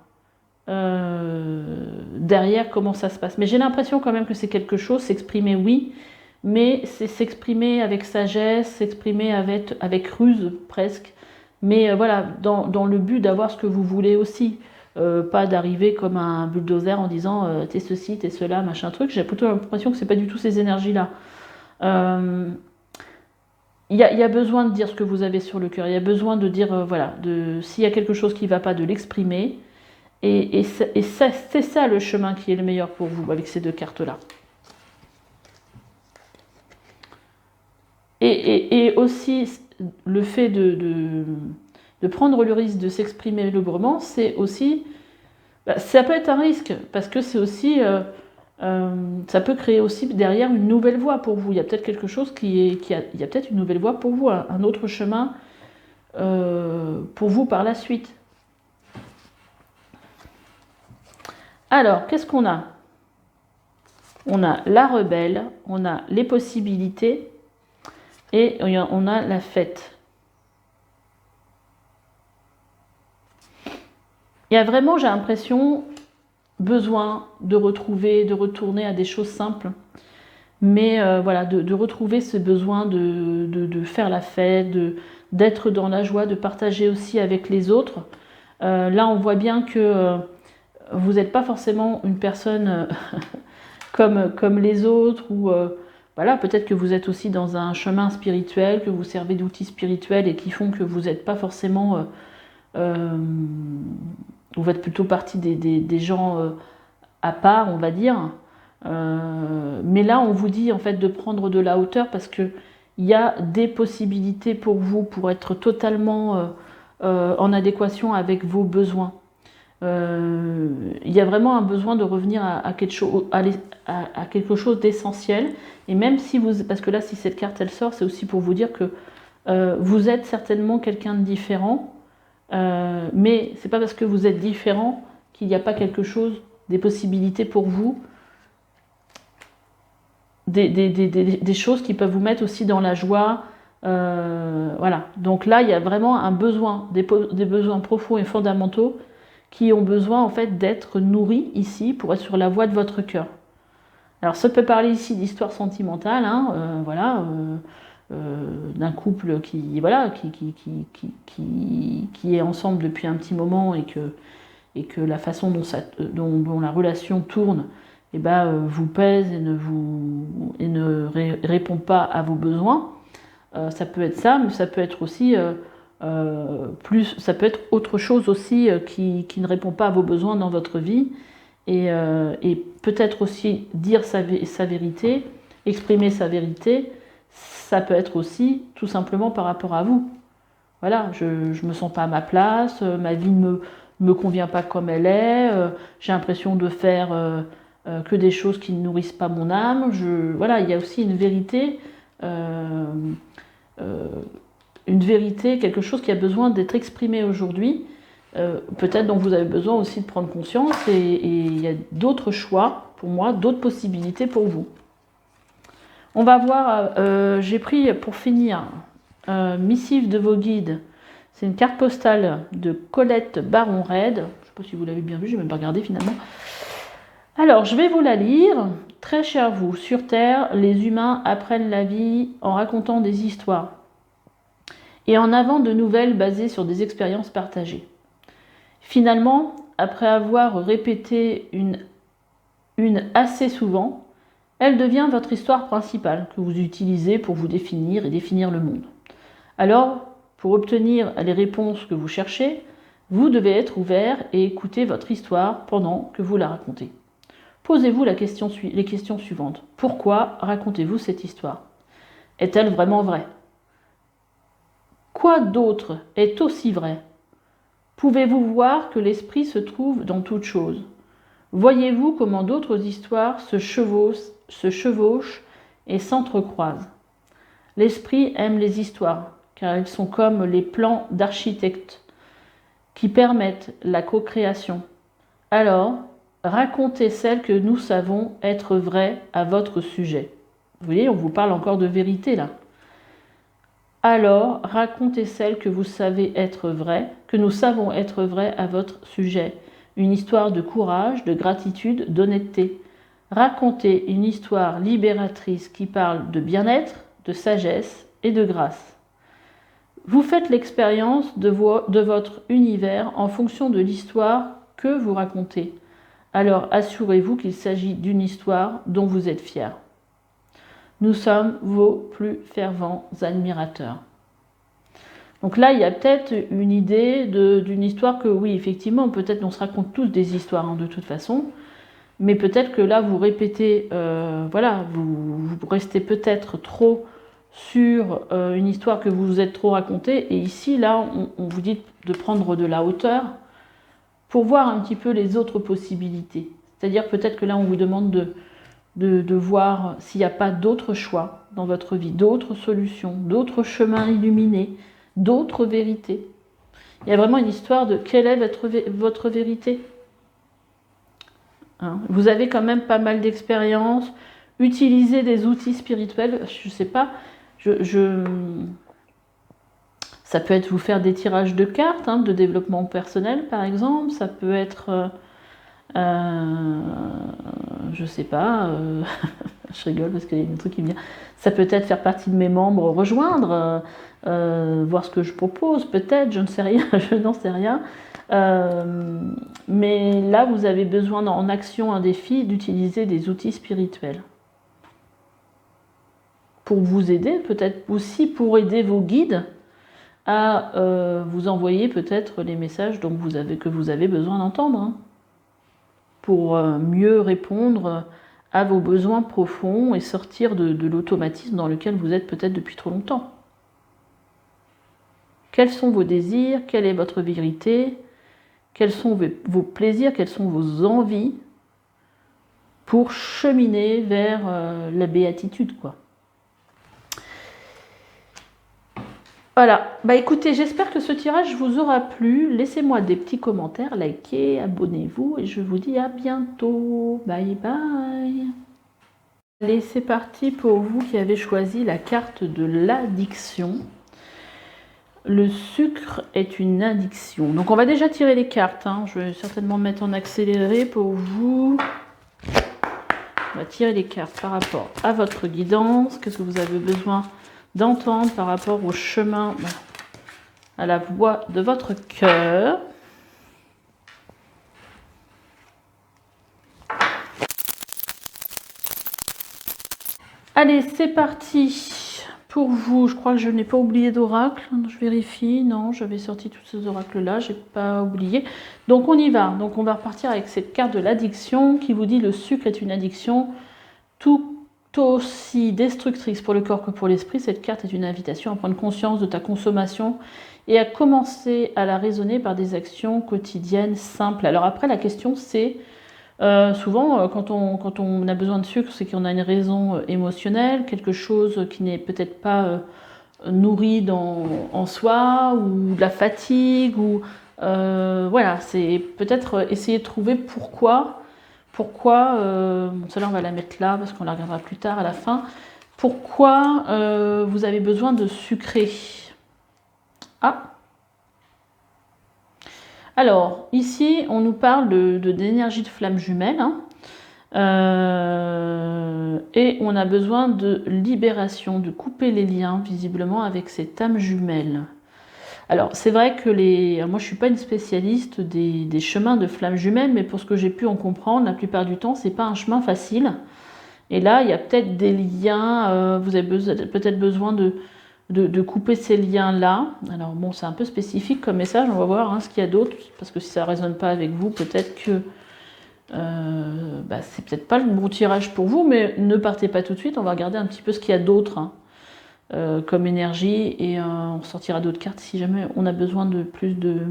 derrière comment ça se passe. Mais j'ai l'impression quand même que c'est quelque chose, s'exprimer oui, mais c'est s'exprimer avec sagesse, s'exprimer avec ruse presque, mais voilà, dans le but d'avoir ce que vous voulez aussi. Pas d'arriver comme un bulldozer en disant t'es ceci, t'es cela, machin truc. J'ai plutôt l'impression que c'est pas du tout ces énergies-là. Il y a besoin de dire ce que vous avez sur le cœur. Il y a besoin de dire, voilà, s'il y a quelque chose qui ne va pas, de l'exprimer. Et c'est ça le chemin qui est le meilleur pour vous avec ces deux cartes-là. Et aussi, le fait de prendre le risque de s'exprimer librement, c'est aussi... ça peut être un risque, parce que c'est aussi... ça peut créer aussi derrière une nouvelle voie pour vous. Il y a peut-être quelque chose il y a peut-être une nouvelle voie pour vous, un autre chemin pour vous par la suite. Alors, qu'est-ce qu'on a? On a la rebelle, on a les possibilités et on a la fête. Il y a vraiment, j'ai l'impression, besoin de retrouver, de retourner à des choses simples. Mais voilà, de retrouver ce besoin de faire la fête, d'être dans la joie, de partager aussi avec les autres. Là, on voit bien que vous n'êtes pas forcément une personne comme les autres, ou voilà, peut-être que vous êtes aussi dans un chemin spirituel, que vous servez d'outils spirituels et qui font que vous n'êtes pas forcément... vous faites plutôt partie des gens à part, on va dire. Mais là, on vous dit en fait de prendre de la hauteur parce que il y a des possibilités pour vous pour être totalement en adéquation avec vos besoins. Il y a vraiment un besoin de revenir à quelque chose d'essentiel. Et même si vous... Parce que là, si cette carte, elle sort, c'est aussi pour vous dire que vous êtes certainement quelqu'un de différent. Mais c'est pas parce que vous êtes différent qu'il n'y a pas quelque chose, des possibilités pour vous, des choses qui peuvent vous mettre aussi dans la joie. Voilà. Donc là, il y a vraiment un besoin, des besoins profonds et fondamentaux qui ont besoin en fait d'être nourris ici pour être sur la voie de votre cœur. Alors ça peut parler ici d'histoire sentimentale, hein, voilà, d'un couple qui est ensemble depuis un petit moment et que la façon dont la relation tourne vous pèse et ne répond pas à vos besoins. Ça peut être ça, mais ça peut être aussi ça peut être autre chose aussi qui ne répond pas à vos besoins dans votre vie. Et peut-être aussi dire sa vérité, exprimer sa vérité, ça peut être aussi tout simplement par rapport à vous. Voilà, je ne me sens pas à ma place, ma vie ne me convient pas comme elle est, j'ai l'impression de faire que des choses qui ne nourrissent pas mon âme. Voilà, il y a aussi une vérité, quelque chose qui a besoin d'être exprimé aujourd'hui. Peut-être dont vous avez besoin aussi de prendre conscience et il y a d'autres choix pour moi, d'autres possibilités pour vous. On va voir, j'ai pris pour finir Missive de vos guides. C'est une carte postale de Colette Baron-Red. Je ne sais pas si vous l'avez bien vu, je n'ai même pas regardé finalement. Alors, je vais vous la lire. Très cher vous, sur Terre, les humains apprennent la vie en racontant des histoires et en avant de nouvelles basées sur des expériences partagées. Finalement, après avoir répété une assez souvent, elle devient votre histoire principale que vous utilisez pour vous définir et définir le monde. Alors, pour obtenir les réponses que vous cherchez, vous devez être ouvert et écouter votre histoire pendant que vous la racontez. Posez-vous les questions suivantes. Pourquoi racontez-vous cette histoire? Est-elle vraiment vraie? Quoi d'autre est aussi vrai? Pouvez-vous voir que l'esprit se trouve dans toute chose? Voyez-vous comment d'autres histoires se chevauchent et s'entrecroisent? L'esprit aime les histoires, car elles sont comme les plans d'architectes qui permettent la co-création. Alors, racontez celles que nous savons être vraies à votre sujet. Vous voyez, on vous parle encore de vérité là. Alors, racontez celles que vous savez être vraies, que nous savons être vraies à votre sujet. une histoire de courage, de gratitude, d'honnêteté. Racontez une histoire libératrice qui parle de bien-être, de sagesse et de grâce. Vous faites l'expérience de votre univers en fonction de l'histoire que vous racontez. Alors assurez-vous qu'il s'agit d'une histoire dont vous êtes fier. Nous sommes vos plus fervents admirateurs. Donc là, il y a peut-être une idée d'une histoire que, oui, effectivement, peut-être on se raconte tous des histoires de toute façon, mais peut-être que là, vous répétez, voilà, vous restez peut-être trop sur une histoire que vous vous êtes trop racontée, et ici, là, on vous dit de prendre de la hauteur pour voir un petit peu les autres possibilités. C'est-à-dire peut-être que là, on vous demande de voir s'il n'y a pas d'autres choix dans votre vie, d'autres solutions, d'autres chemins illuminés, d'autres vérités. Il y a vraiment une histoire de quelle est votre vérité. Hein, vous avez quand même pas mal d'expérience. Utilisez des outils spirituels, je ne sais pas, ça peut être vous faire des tirages de cartes, hein, de développement personnel par exemple, ça peut être, je sais pas, je rigole parce qu'il y a un truc qui me vient, ça peut être faire partie de mes membres, rejoindre, voir ce que je propose, peut-être, je ne sais rien, je n'en sais rien. Mais là, vous avez besoin en action, un défi, d'utiliser des outils spirituels. Pour vous aider, peut-être aussi pour aider vos guides à vous envoyer peut-être les messages que vous avez besoin d'entendre, hein, pour mieux répondre à vos besoins profonds et sortir de l'automatisme dans lequel vous êtes peut-être depuis trop longtemps. Quels sont vos désirs? Quelle est votre vérité? Quels sont vos plaisirs? Quelles sont vos envies pour cheminer vers la béatitude, quoi. Voilà, bah écoutez, j'espère que ce tirage vous aura plu. Laissez-moi des petits commentaires, likez, abonnez-vous et je vous dis à bientôt. Bye bye. Allez, c'est parti pour vous qui avez choisi la carte de l'addiction. Le sucre est une addiction. Donc on va déjà tirer les cartes, hein. Je vais certainement mettre en accéléré pour vous. On va tirer les cartes par rapport à votre guidance. Qu'est-ce que vous avez besoin d'entendre par rapport au chemin, à la voix de votre cœur. Allez, c'est parti pour vous. Je crois que je n'ai pas oublié d'oracle. Je vérifie. Non, j'avais sorti tous ces oracles-là. Je n'ai pas oublié. Donc, on y va. Donc, on va repartir avec cette carte de l'addiction qui vous dit le sucre est une addiction tout aussi destructrice pour le corps que pour l'esprit. Cette carte est une invitation à prendre conscience de ta consommation et à commencer à la raisonner par des actions quotidiennes simples. Alors après, la question c'est, souvent quand on a besoin de sucre, c'est qu'on a une raison émotionnelle, quelque chose qui n'est peut-être pas nourri en soi, ou de la fatigue, ou voilà, c'est peut-être essayer de trouver pourquoi, celle-là on va la mettre là parce qu'on la regardera plus tard à la fin, pourquoi vous avez besoin de sucrer. Ah, alors ici on nous parle d'énergie de flamme jumelle, hein, et on a besoin de libération, de couper les liens visiblement avec cette âme jumelle. Alors c'est vrai que moi je ne suis pas une spécialiste des chemins de flammes jumelles, mais pour ce que j'ai pu en comprendre, la plupart du temps c'est pas un chemin facile. Et là il y a peut-être des liens, vous avez peut-être besoin de couper ces liens-là. Alors bon, c'est un peu spécifique comme message, on va voir hein, ce qu'il y a d'autre, parce que si ça ne résonne pas avec vous, peut-être que c'est peut-être pas le bon tirage pour vous, mais ne partez pas tout de suite, on va regarder un petit peu ce qu'il y a d'autre. Hein. Comme énergie et on sortira d'autres cartes si jamais on a besoin de plus de...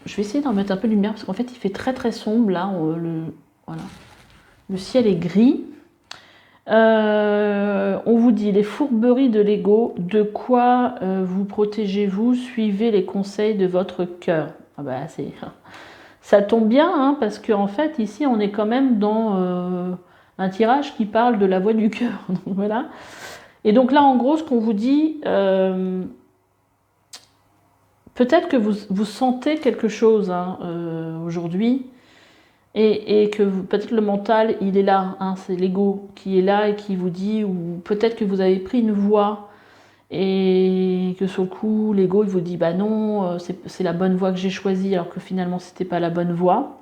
Je vais essayer d'en mettre un peu de lumière parce qu'en fait il fait très très sombre là, voilà. Le ciel est gris. On vous dit les fourberies de l'ego, de quoi vous protégez-vous, suivez les conseils de votre cœur. Ah bah, ça tombe bien hein, parce qu'en fait ici on est quand même dans... un tirage qui parle de la voix du cœur. Voilà. Et donc là, en gros, ce qu'on vous dit, peut-être que vous sentez quelque chose hein, aujourd'hui, et que peut-être le mental, il est là, hein, c'est l'ego qui est là et qui vous dit, ou peut-être que vous avez pris une voie, et que sur le coup, l'ego, il vous dit, bah non, c'est la bonne voie que j'ai choisie, alors que finalement, c'était pas la bonne voie.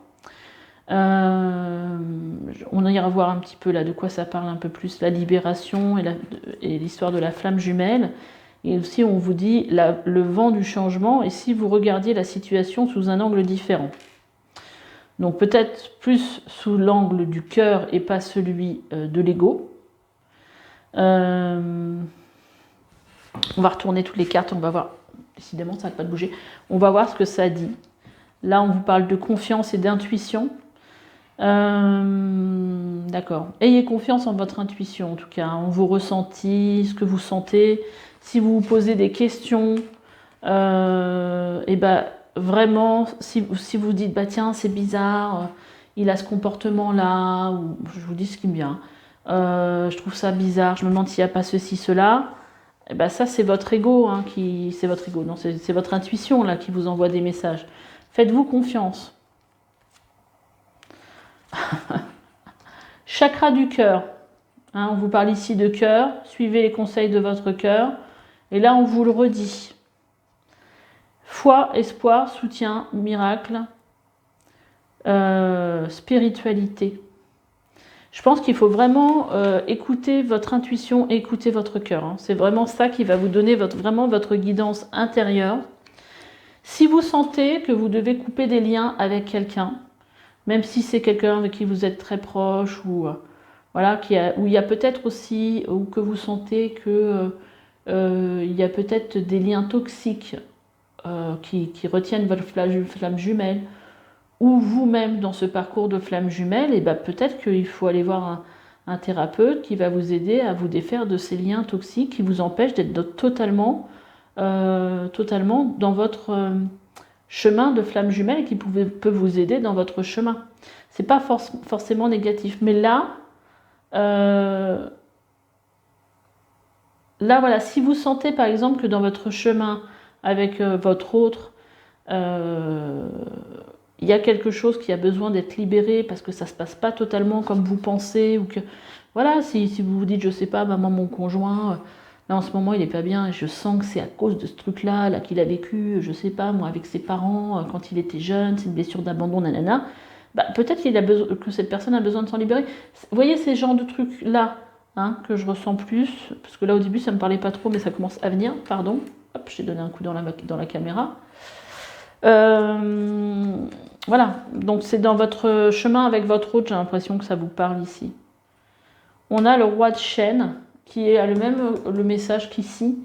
On ira voir un petit peu là de quoi ça parle un peu plus, la libération et l'histoire de la flamme jumelle. Et aussi, on vous dit le vent du changement, et si vous regardiez la situation sous un angle différent. Donc peut-être plus sous l'angle du cœur et pas celui de l'ego. On va retourner toutes les cartes, on va voir. Décidément, ça n'arrête pas de bouger. On va voir ce que ça dit. Là, on vous parle de confiance et d'intuition. D'accord. Ayez confiance en votre intuition, en tout cas, en vos ressentis, ce que vous sentez. Si vous vous posez des questions, et ben vraiment, si vous dites, bah tiens, c'est bizarre, il a ce comportement-là, ou je vous dis ce qui me vient, je trouve ça bizarre, je me demande s'il n'y a pas ceci, cela, et ben ça, c'est votre ego, hein, c'est votre ego, non, c'est votre intuition là qui vous envoie des messages. Faites-vous confiance. Chakra du cœur. Hein, on vous parle ici de cœur. Suivez les conseils de votre cœur. Et là, on vous le redit. Foi, espoir, soutien, miracle, spiritualité. Je pense qu'il faut vraiment écouter votre intuition, écouter votre cœur. Hein. C'est vraiment ça qui va vous donner vraiment votre guidance intérieure. Si vous sentez que vous devez couper des liens avec quelqu'un, même si c'est quelqu'un avec qui vous êtes très proche, ou voilà, où il y a peut-être aussi, ou que vous sentez que il y a peut-être des liens toxiques qui retiennent votre flamme jumelle, ou vous-même dans ce parcours de flamme jumelle, et ben peut-être qu'il faut aller voir un thérapeute qui va vous aider à vous défaire de ces liens toxiques qui vous empêchent d'être totalement dans votre chemin de flamme jumelle, et qui peut vous aider dans votre chemin. C'est pas forcément négatif, mais là, voilà, si vous sentez par exemple que dans votre chemin avec votre autre, il y a quelque chose qui a besoin d'être libéré parce que ça se passe pas totalement comme vous pensez, ou que voilà, si vous vous dites, je sais pas, maman, mon conjoint, là en ce moment il est pas bien, et je sens que c'est à cause de ce truc-là là, qu'il a vécu, je sais pas, moi avec ses parents quand il était jeune, c'est une blessure d'abandon, nanana. Bah, peut-être que cette personne a besoin de s'en libérer. Vous voyez ces genres de trucs-là, hein, que je ressens plus, parce que là au début ça me parlait pas trop, mais ça commence à venir, pardon. Hop, j'ai donné un coup dans la caméra. Voilà, donc c'est dans votre chemin avec votre autre, j'ai l'impression que ça vous parle ici. On a le roi de chêne, qui a le message qu'ici,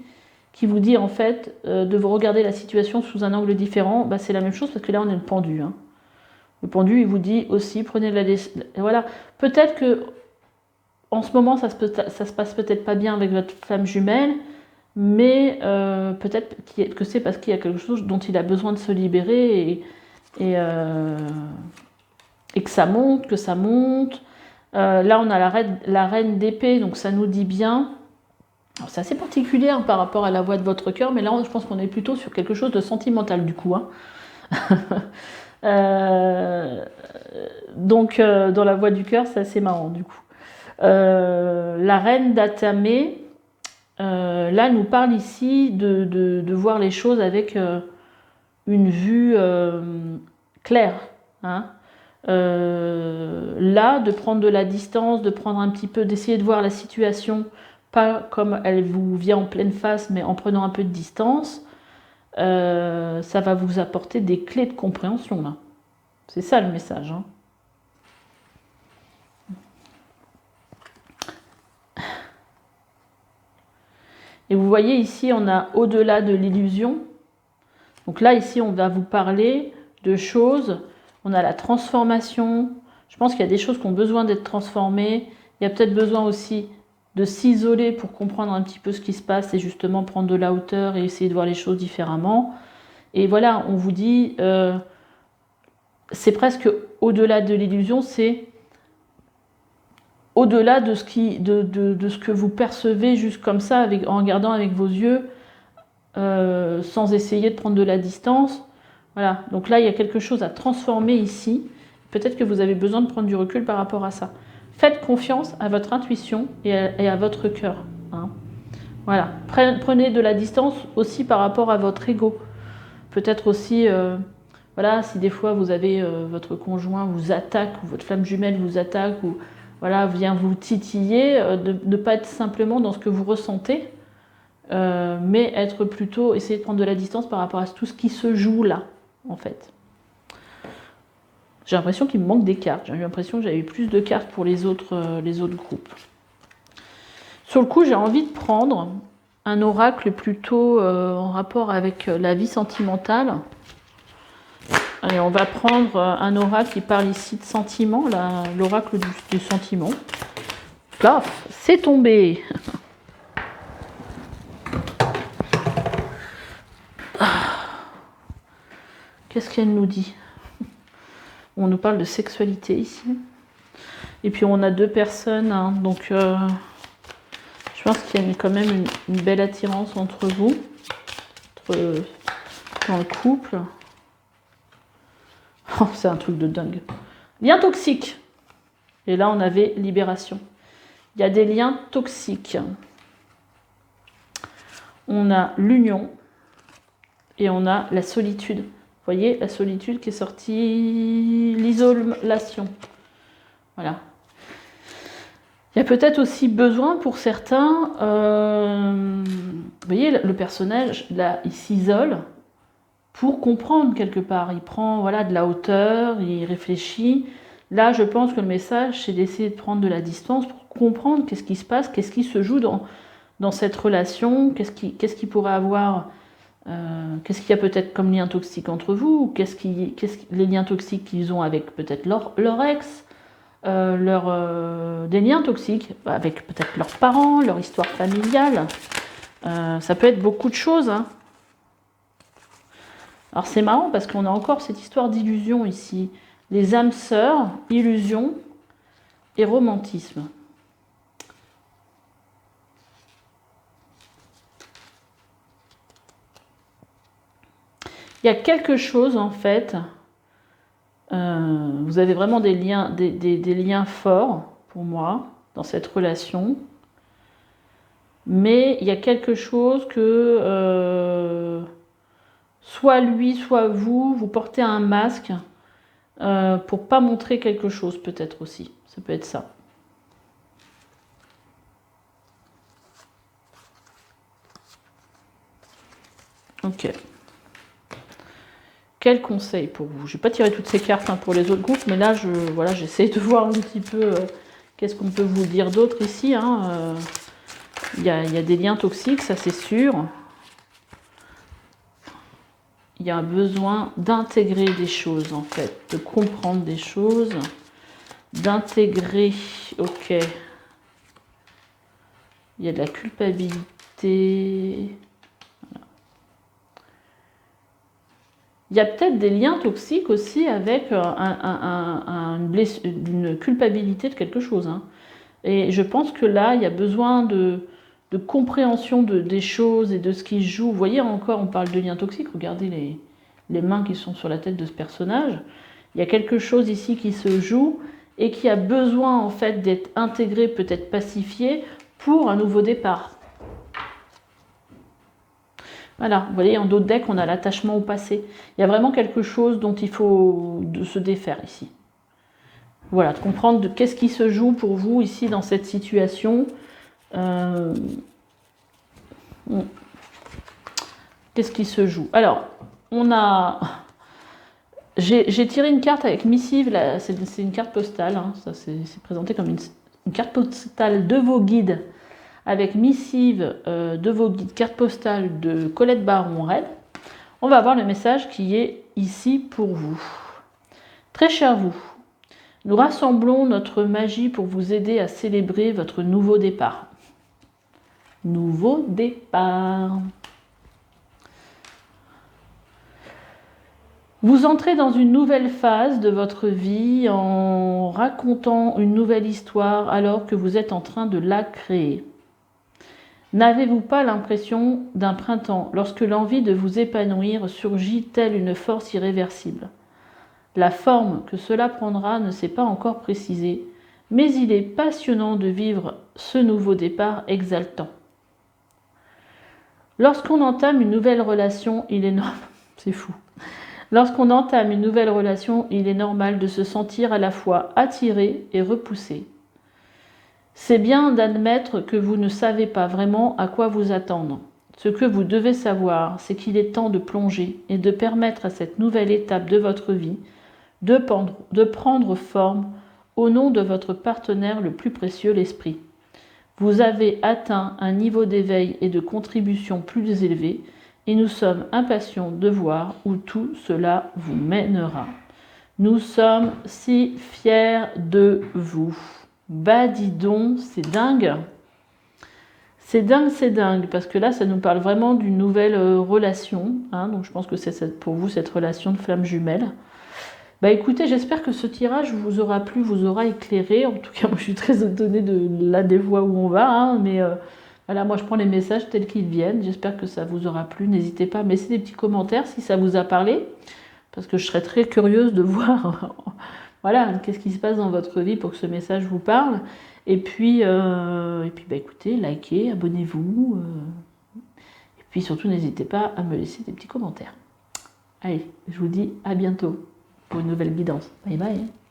qui vous dit en fait de vous regarder la situation sous un angle différent. Bah, c'est la même chose, parce que là on est le pendu. Hein. Le pendu, il vous dit aussi, prenez la décision. Voilà, peut-être que en ce moment ça se passe peut-être pas bien avec votre flamme jumelle, mais peut-être que c'est parce qu'il y a quelque chose dont il a besoin de se libérer, et que ça monte, là on a la reine d'épée, donc ça nous dit bien, c'est assez particulier hein, par rapport à la voix de votre cœur, mais là je pense qu'on est plutôt sur quelque chose de sentimental du coup. Hein. Donc dans la voix du cœur, c'est assez marrant du coup. La reine d'Atamé, là nous parle ici de voir les choses avec une vue claire. Hein. Là, de prendre de la distance, de prendre un petit peu, d'essayer de voir la situation, pas comme elle vous vient en pleine face, mais en prenant un peu de distance, ça va vous apporter des clés de compréhension là. C'est ça le message. Hein. Et vous voyez ici, on a au-delà de l'illusion. Donc là, ici, on va vous parler de choses. On a la transformation. Je pense qu'il y a des choses qui ont besoin d'être transformées. Il y a peut-être besoin aussi de s'isoler pour comprendre un petit peu ce qui se passe et justement prendre de la hauteur et essayer de voir les choses différemment. Et voilà, on vous dit, c'est presque au-delà de l'illusion, c'est au-delà de ce que vous percevez juste comme ça, en regardant avec vos yeux, sans essayer de prendre de la distance. Voilà, donc là, il y a quelque chose à transformer ici. Peut-être que vous avez besoin de prendre du recul par rapport à ça. Faites confiance à votre intuition et à votre cœur. Hein. Voilà, prenez de la distance aussi par rapport à votre ego. Peut-être aussi, voilà, si des fois vous avez votre conjoint vous attaque, ou votre flamme jumelle vous attaque, ou voilà, vient vous titiller, de ne pas être simplement dans ce que vous ressentez, mais être plutôt, essayer de prendre de la distance par rapport à tout ce qui se joue là, en fait. J'ai l'impression qu'il me manque des cartes. J'ai eu l'impression que j'avais eu plus de cartes pour les autres groupes. Sur le coup, j'ai envie de prendre un oracle plutôt en rapport avec la vie sentimentale. Allez, on va prendre un oracle qui parle ici de sentiment, l'oracle du sentiment. Là, c'est tombé. Qu'est-ce qu'elle nous dit? On nous parle de sexualité ici. Et puis on a deux personnes, hein, donc je pense qu'il y a quand même une belle attirance entre vous, dans le couple. Oh, c'est un truc de dingue. Lien toxique. Et là, on avait libération. Il y a des liens toxiques. On a l'union et on a la solitude. Vous voyez, la solitude qui est sortie, l'isolation. Voilà. Il y a peut-être aussi besoin pour certains, vous voyez, le personnage, là, il s'isole pour comprendre quelque part. Il prend voilà, de la hauteur, il réfléchit. Là, je pense que le message, c'est d'essayer de prendre de la distance pour comprendre qu'est-ce qui se passe, qu'est-ce qui se joue dans cette relation, qu'est-ce qui pourrait avoir, qu'est-ce qu'il y a peut-être comme lien toxique entre vous, les liens toxiques qu'ils ont avec peut-être leur ex, des liens toxiques avec peut-être leurs parents, leur histoire familiale. Ça peut être beaucoup de choses. Hein. Alors c'est marrant parce qu'on a encore cette histoire d'illusion ici. Les âmes sœurs, illusion et romantisme. Il y a quelque chose en fait, vous avez vraiment des liens forts pour moi dans cette relation, mais il y a quelque chose que soit lui, soit vous portez un masque pour pas montrer quelque chose peut-être aussi, ça peut être ça. Ok. Quel conseil pour vous? Je ne vais pas tirer toutes ces cartes hein, pour les autres groupes, mais là, j'essaie de voir un petit peu qu'est-ce qu'on peut vous dire d'autre ici. Hein. Il y a des liens toxiques, ça c'est sûr. Il y a un besoin d'intégrer des choses, en fait, de comprendre des choses, d'intégrer, ok. Il y a de la culpabilité. Il y a peut-être des liens toxiques aussi avec une culpabilité de quelque chose. Hein. Et je pense que là, il y a besoin de compréhension des choses et de ce qui se joue. Vous voyez, encore, on parle de liens toxiques. Regardez les mains qui sont sur la tête de ce personnage. Il y a quelque chose ici qui se joue et qui a besoin, en fait, d'être intégré, peut-être pacifié, pour un nouveau départ. Voilà, vous voyez, en dos de deck, on a l'attachement au passé. Il y a vraiment quelque chose dont il faut se défaire ici. Voilà, de comprendre de qu'est-ce qui se joue pour vous ici dans cette situation. Qu'est-ce qui se joue? Alors, on a... J'ai tiré une carte avec missive, c'est une carte postale, hein, ça c'est présenté comme une carte postale de vos guides, avec missive de vos guides, carte postale de Colette Baron-Red. On va voir le message qui est ici pour vous. Très cher vous, nous rassemblons notre magie pour vous aider à célébrer votre nouveau départ. Nouveau départ. Vous entrez dans une nouvelle phase de votre vie en racontant une nouvelle histoire alors que vous êtes en train de la créer. N'avez-vous pas l'impression d'un printemps lorsque l'envie de vous épanouir surgit telle une force irréversible? La forme que cela prendra ne s'est pas encore précisée, mais il est passionnant de vivre ce nouveau départ exaltant. Lorsqu'on entame une nouvelle relation, il est normal... C'est fou. Lorsqu'on entame une nouvelle relation, il est normal de se sentir à la fois attiré et repoussé. C'est bien d'admettre que vous ne savez pas vraiment à quoi vous attendre. Ce que vous devez savoir, c'est qu'il est temps de plonger et de permettre à cette nouvelle étape de votre vie de prendre forme au nom de votre partenaire le plus précieux, l'esprit. Vous avez atteint un niveau d'éveil et de contribution plus élevé et nous sommes impatients de voir où tout cela vous mènera. Nous sommes si fiers de vous. Bah dis donc, c'est dingue. C'est dingue, parce que là, ça nous parle vraiment d'une nouvelle relation. Hein, donc je pense que c'est pour vous cette relation de flamme jumelle. Bah écoutez, j'espère que ce tirage vous aura plu, vous aura éclairé. En tout cas, moi je suis très étonnée de la des voies où on va, hein, mais voilà, moi je prends les messages tels qu'ils viennent. J'espère que ça vous aura plu. N'hésitez pas à me laisser des petits commentaires si ça vous a parlé, parce que je serais très curieuse de voir, voilà, qu'est-ce qui se passe dans votre vie pour que ce message vous parle. Et puis bah écoutez, likez, abonnez-vous, et puis surtout n'hésitez pas à me laisser des petits commentaires. Allez, je vous dis à bientôt pour une nouvelle guidance. Bye bye.